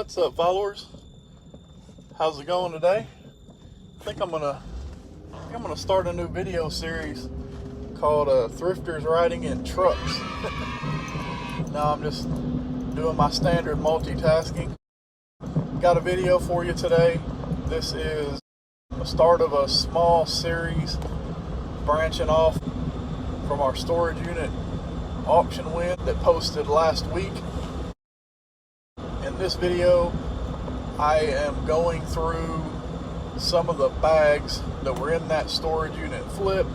What's up, followers? How's it going today? I think I'm gonna start a new video series called Thrifters Riding in Trucks. Now I'm just doing my standard multitasking. Got a video for you today. This is the start of a small series branching off from our storage unit auction win that posted last week. In this video, I am going through some of the bags that were in that storage unit flip,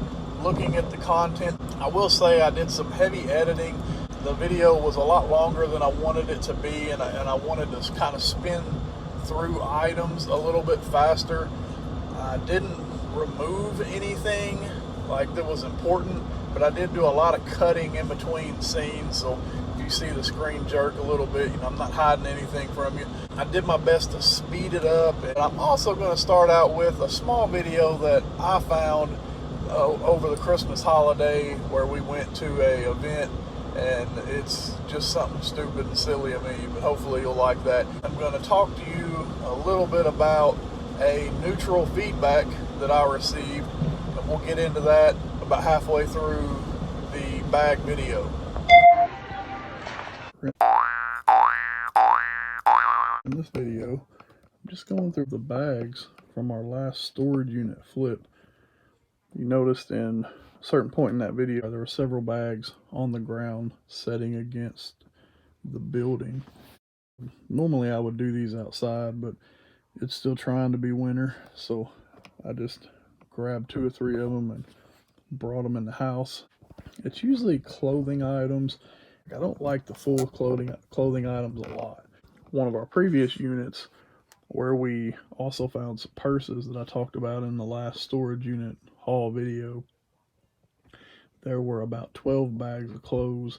looking at the content. I will say I did some heavy editing. The video was a lot longer than I wanted it to be, and I wanted to kind of spin through items a little bit faster. I didn't remove anything like that was important, but I did do a lot of cutting in between scenes, so if you see the screen jerk a little bit, I'm not hiding anything from you. I did my best to speed it up, and I'm also going to start out with a small video that I found over the Christmas holiday where we went to a event, and it's just something stupid and silly of me, but hopefully you'll like that. I'm going to talk to you a little bit about a neutral feedback that I received, and we'll get into that about halfway through the bag video. In this video, I'm just going through the bags from our last storage unit flip. You noticed in a certain point in that video, there were several bags on the ground setting against the building. Normally I would do these outside, but it's still trying to be winter, so I just grabbed 2 or 3 of them and brought them in the house. It's usually clothing items. I don't like the full clothing items a lot. One of our previous units, where we also found some purses that I talked about in the last storage unit haul video, there were about 12 bags of clothes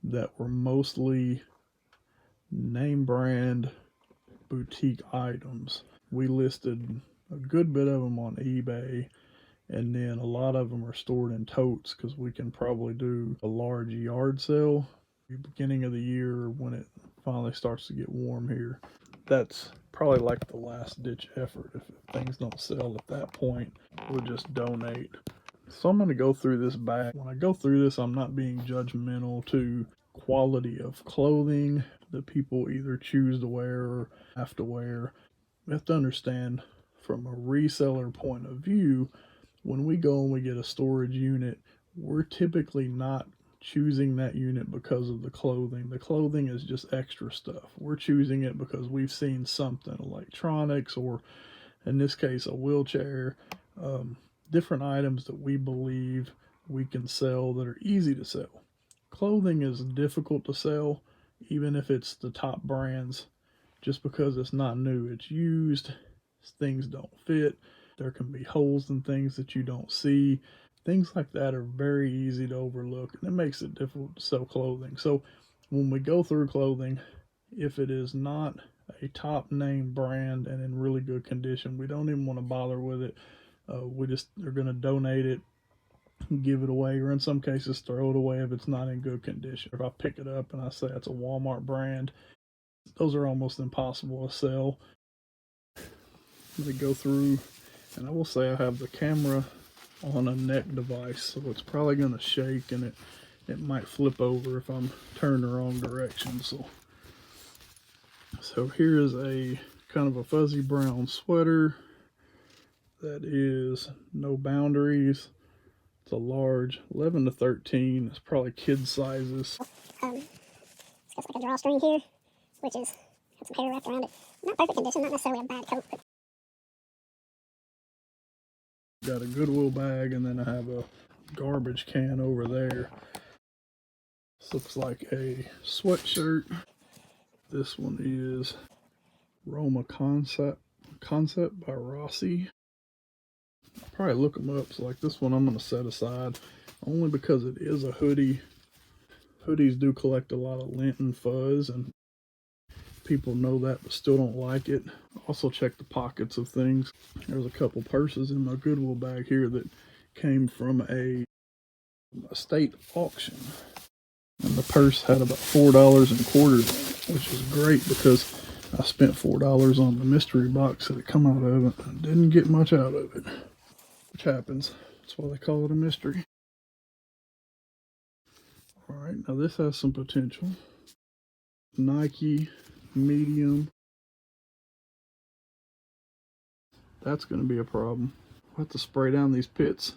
that were mostly name brand boutique items. We listed a good bit of them on eBay, and then a lot of them are stored in totes because we can probably do a large yard sale at the beginning of the year when it finally starts to get warm here. That's probably like the last ditch effort. If things don't sell at that point, we'll just donate. So I'm going to go through this bag. When I go through this, I'm not being judgmental to quality of clothing that people either choose to wear or have to wear. We have to understand from a reseller point of view, when we go and we get a storage unit, we're typically not choosing that unit because of the clothing. The clothing is just extra stuff. We're choosing it because we've seen something, electronics, or in this case, a wheelchair, different items that we believe we can sell that are easy to sell. Clothing is difficult to sell, even if it's the top brands, just because it's not new. It's used, things don't fit, there can be holes in things that you don't see. Things like that are very easy to overlook, and it makes it difficult to sell clothing. So when we go through clothing, if it is not a top name brand and in really good condition, we don't even want to bother with it. We just are going to donate it, give it away, or in some cases throw it away if it's not in good condition. If I pick it up and I say it's a Walmart brand, those are almost impossible to sell. They go through, and I will say I have the camera on a neck device, so it's probably going to shake, and it might flip over if I'm turned the wrong direction. So here is a kind of a fuzzy brown sweater that is no boundaries. It's a large, 11 to 13. It's probably kid sizes. It's got like a drawstring here, which is got some hair wrapped around it. Not perfect condition, not necessarily a bad coat, but got a Goodwill bag, and then I have a garbage can over there. This looks like a sweatshirt. This one is Roma Concept by Rossi. I'll probably look them up. So like this one I'm going to set aside only because it is a hoodie. Hoodies do collect a lot of lint and fuzz, and people know that but still don't like it. Also check the pockets of things. There's a couple purses in my Goodwill bag here that came from a state auction, and the purse had about $4 in quarters, which is great because I spent $4 on the mystery box that it come out of it. I didn't get much out of it, which happens. That's why they call it a mystery. All right, now this has some potential. Nike medium. That's going to be a problem. I'll have to spray down these pits.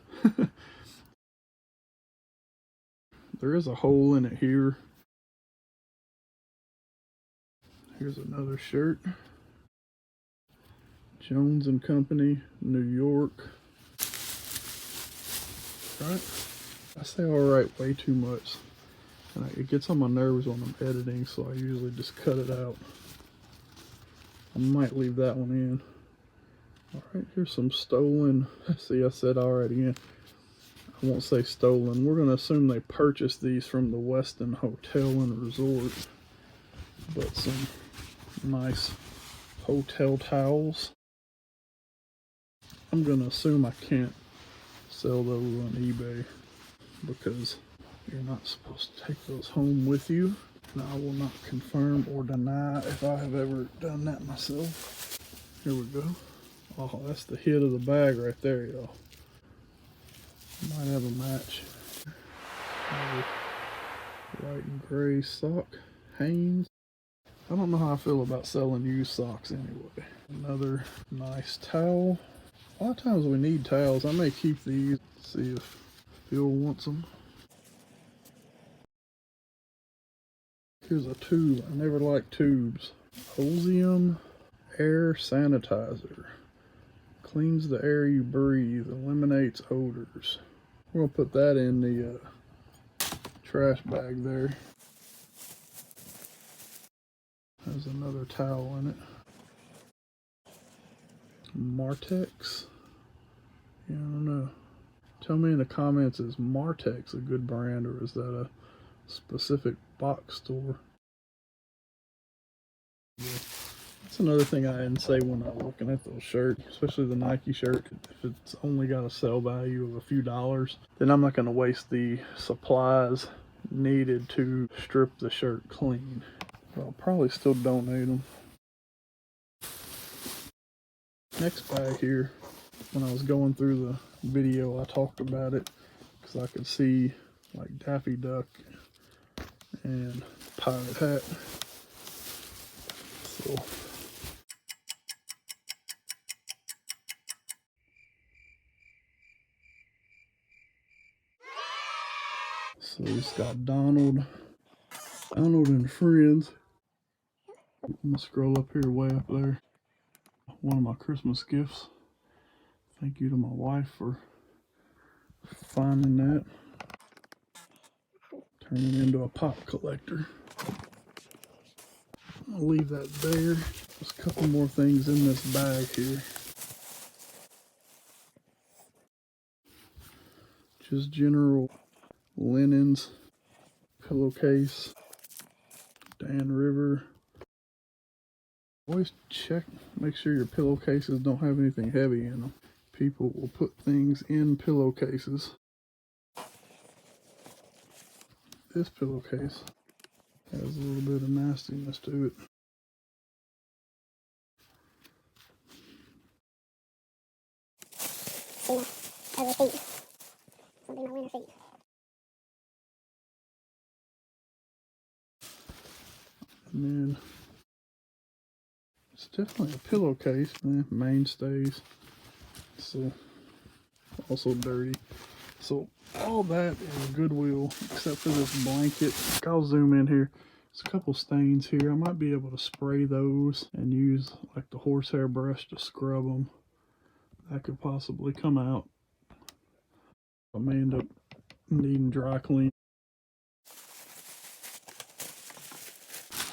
There is a hole in it here. Here's another shirt. Jones and Company, New York. Right? I say alright way too much. And it gets on my nerves when I'm editing, so I usually just cut it out. I might leave that one in. Alright, here's some stolen. See, I said alright again. I won't say stolen. We're going to assume they purchased these from the Westin Hotel and Resort. But some nice hotel towels. I'm going to assume I can't sell those on eBay because you're not supposed to take those home with you. And I will not confirm or deny if I have ever done that myself. Here we go. Oh, that's the hit of the bag right there, y'all. Might have a match. White and gray sock. Hanes. I don't know how I feel about selling used socks anyway. Another nice towel. A lot of times we need towels. I may keep these. See if Phil wants them. Here's a tube. I never liked tubes. Osium Air Sanitizer. Cleans the air you breathe. Eliminates odors. We're going to put that in the trash bag there. There's another towel in it. Martex. Yeah, I don't know. Tell me in the comments, is Martex a good brand or is that a specific box store? Yeah. That's another thing I didn't say when I was looking at those shirts, especially the Nike shirt. If it's only got a sell value of a few dollars, then I'm not going to waste the supplies needed to strip the shirt clean. But I'll probably still donate them. Next bag here, when I was going through the video, I talked about it because I could see like Daffy Duck and pirate hat. So it's got Donald and Friends. I'm gonna scroll up here, way up there. One of my Christmas gifts. Thank you to my wife for finding that. Turn it into a pop collector. I'll leave that there. There's a couple more things in this bag here. Just general linens, pillowcase, Dan River. Always check, make sure your pillowcases don't have anything heavy in them. People will put things in pillowcases. This pillowcase has a little bit of nastiness to it. See my ugly feet. This will be my winter feet. And then it's definitely a pillowcase, mainstays. So also dirty. So all that is Goodwill except for this blanket. I'll zoom in here. There's a couple stains here. I might be able to spray those and use like the horsehair brush to scrub them. That could possibly come out. I may end up needing dry clean.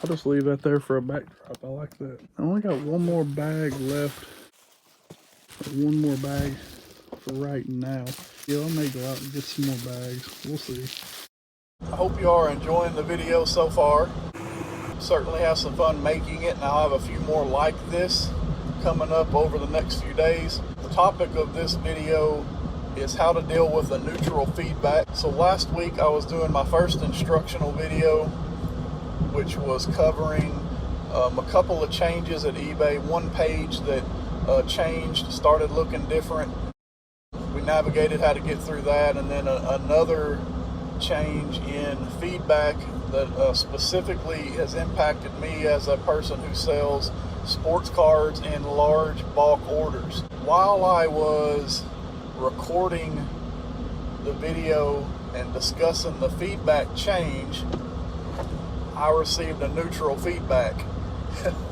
I'll just leave that there for a backdrop. I like that. I only got one more bag left. One more bag for right now. Yeah, I may go out and get some more bags. We'll see. I hope you are enjoying the video so far. Certainly have some fun making it, and I'll have a few more like this coming up over the next few days. The topic of this video is how to deal with a neutral feedback. So last week I was doing my first instructional video, which was covering A couple of changes at eBay. One page that changed, started looking different. We navigated how to get through that, and then another change in feedback that specifically has impacted me as a person who sells sports cards in large bulk orders. While I was recording the video and discussing the feedback change, I received a neutral feedback,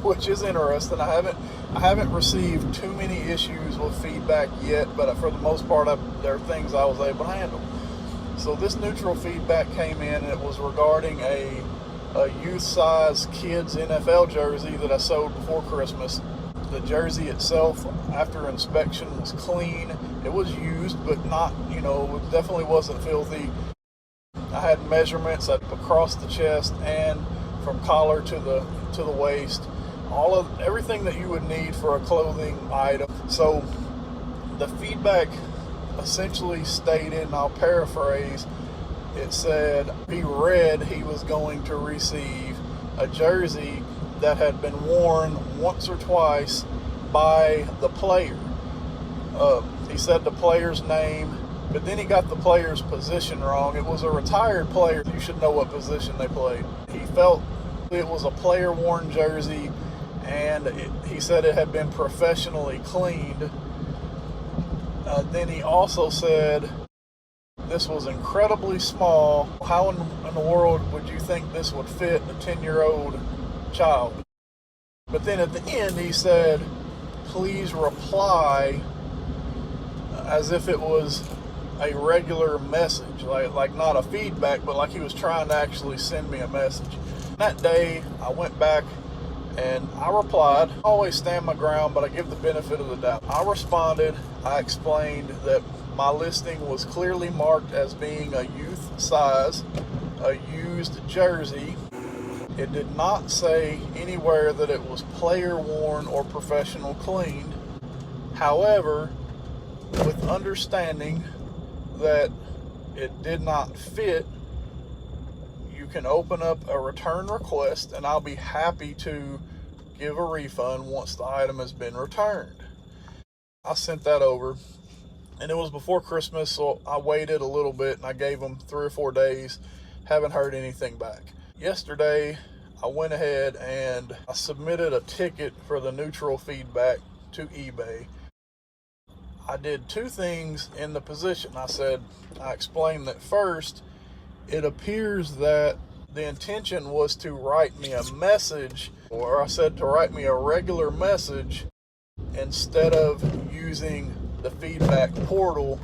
which is interesting. I haven't received too many issues with feedback yet, but for the most part, there are things I was able to handle. So this neutral feedback came in, and it was regarding a youth size kids NFL jersey that I sold before Christmas. The jersey itself, after inspection, was clean. It was used, but not, it definitely wasn't filthy. I had measurements across the chest and from collar to the waist, everything that you would need for a clothing item. So the feedback essentially stated, and I'll paraphrase, it said he read he was going to receive a jersey that had been worn once or twice by the player. He said the player's name, but then he got the player's position wrong. It was a retired player. You should know what position they played. He felt it was a player-worn jersey, and he said it had been professionally cleaned. Then he also said this was incredibly small. How in the world would you think this would fit a 10-year-old child? But then at the end he said, please reply, as if it was a regular message, like not a feedback, but like he was trying to actually send me a message. That day I went back and I replied. I always stand my ground, but I give the benefit of the doubt. I responded. I explained that my listing was clearly marked as being a youth size, a used jersey. It did not say anywhere that it was player worn or professional cleaned. However, with understanding that it did not fit, you can open up a return request, and I'll be happy to give a refund once the item has been returned. I sent that over, and it was before Christmas, so I waited a little bit and I gave them 3 or 4 days. Haven't heard anything back. Yesterday, I went ahead and I submitted a ticket for the neutral feedback to eBay. I did 2 things in the position. I explained that first, it appears that the intention was to write me a message, or I said to write me a regular message instead of using the feedback portal,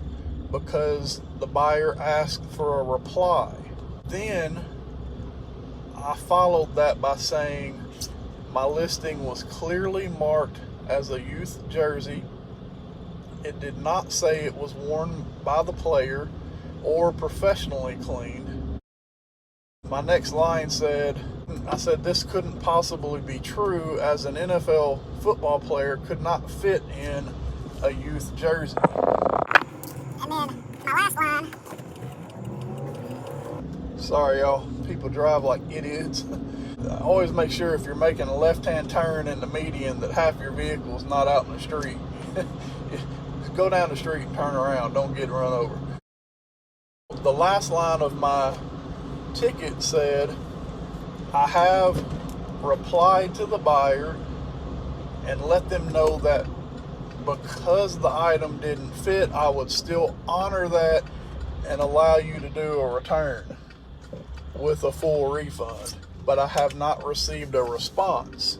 because the buyer asked for a reply. Then I followed that by saying my listing was clearly marked as a youth jersey. It did not say it was worn by the player or professionally cleaned. My next line said, this couldn't possibly be true, as an NFL football player could not fit in a youth jersey. And then my last line. Sorry, y'all. People drive like idiots. Always make sure if you're making a left-hand turn in the median that half your vehicle is not out in the street. Go down the street and turn around. Don't get run over. The last line of my ticket said, I have replied to the buyer and let them know that because the item didn't fit, I would still honor that and allow you to do a return with a full refund. But I have not received a response.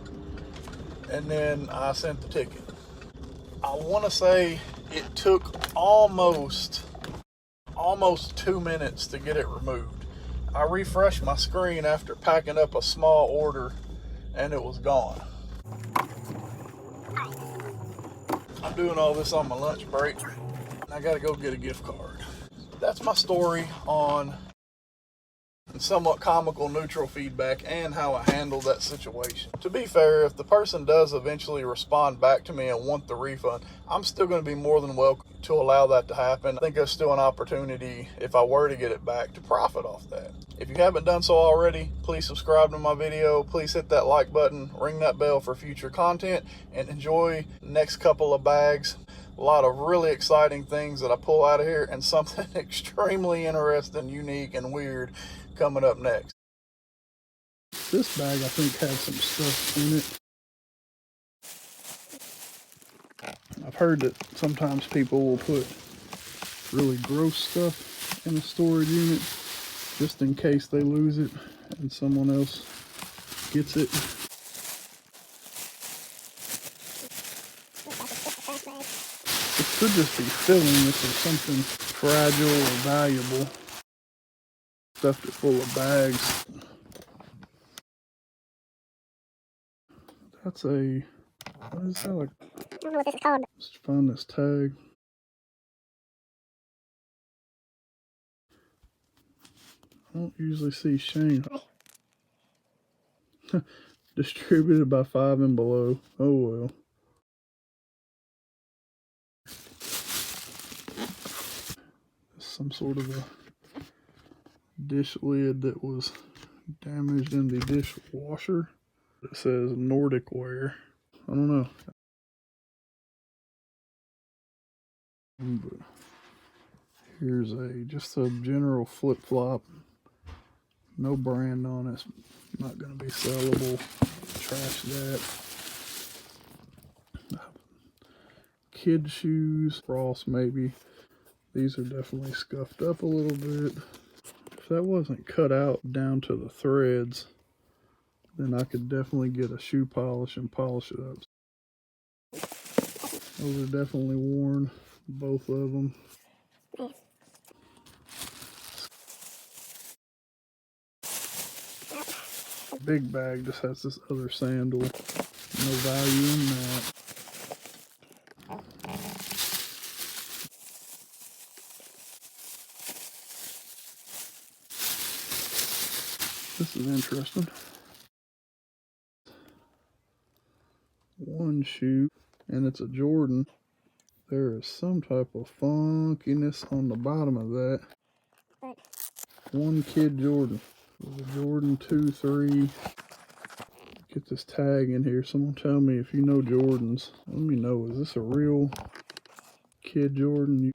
And then I sent the ticket. I want to say it took almost 2 minutes to get it removed. I refreshed my screen after packing up a small order and it was gone. I'm doing all this on my lunch break. I gotta go get a gift card. That's my story on and somewhat comical neutral feedback and how I handled that situation. To be fair, if the person does eventually respond back to me and want the refund, I'm still going to be more than welcome to allow that to happen. I think there's still an opportunity, if I were to get it back, to profit off that. If you haven't done so already, please subscribe to my video. Please hit that like button, ring that bell for future content, and enjoy the next couple of bags. A lot of really exciting things that I pull out of here, and something extremely interesting, unique, and weird coming up next. This bag, I think, had some stuff in it. I've heard that sometimes people will put really gross stuff in a storage unit just in case they lose it and someone else gets it. It could just be filling if there's something fragile or valuable. Stuffed it full of bags. That's a, what is that like? I don't know what this is called. Let's find this tag. I don't usually see Shane. Distributed by 5 and below. Oh well. Some sort of a dish lid that was damaged in the dishwasher. It says Nordic wear. I don't know. But here's just a general flip-flop. No brand on it. It's not going to be sellable. Trash that. Kid shoes. Frost maybe. These are definitely scuffed up a little bit. If that wasn't cut out down to the threads, then I could definitely get a shoe polish and polish it up. Those are definitely worn, both of them. Big bag just has this other sandal. No value in that. This is interesting. One shoe, and it's a Jordan. There is some type of funkiness on the bottom of that. One kid Jordan. There's a Jordan 2, 3. Get this tag in here. Someone tell me if you know Jordans. Let me know. Is this a real kid Jordan?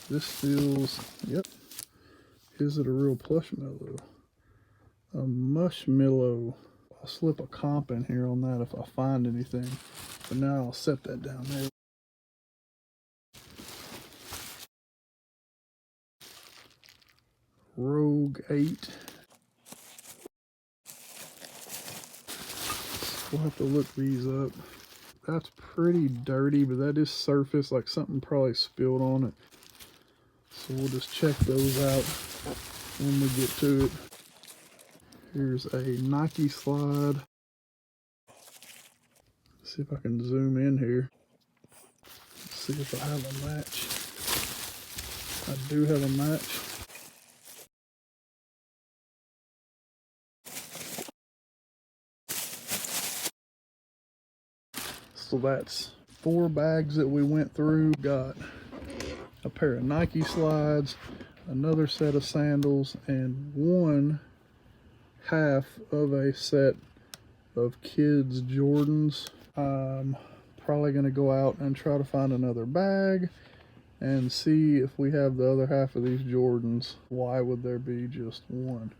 This feels, yep. Is it a real plushmallow? A mushmallow. I'll slip a comp in here on that if I find anything. But now I'll set that down there. Rogue 8. We'll have to look these up. That's pretty dirty, but that is surface, like something probably spilled on it. So we'll just check those out when we get to it. Here's a Nike slide. See if I can zoom in here. See if I have a match. I do have a match. So that's 4 bags that we went through. Got a pair of Nike slides, another set of sandals, and 1/2 of a set of kids Jordans. I'm probably going to go out and try to find another bag and see if we have the other half of these Jordans. Why would there be just one?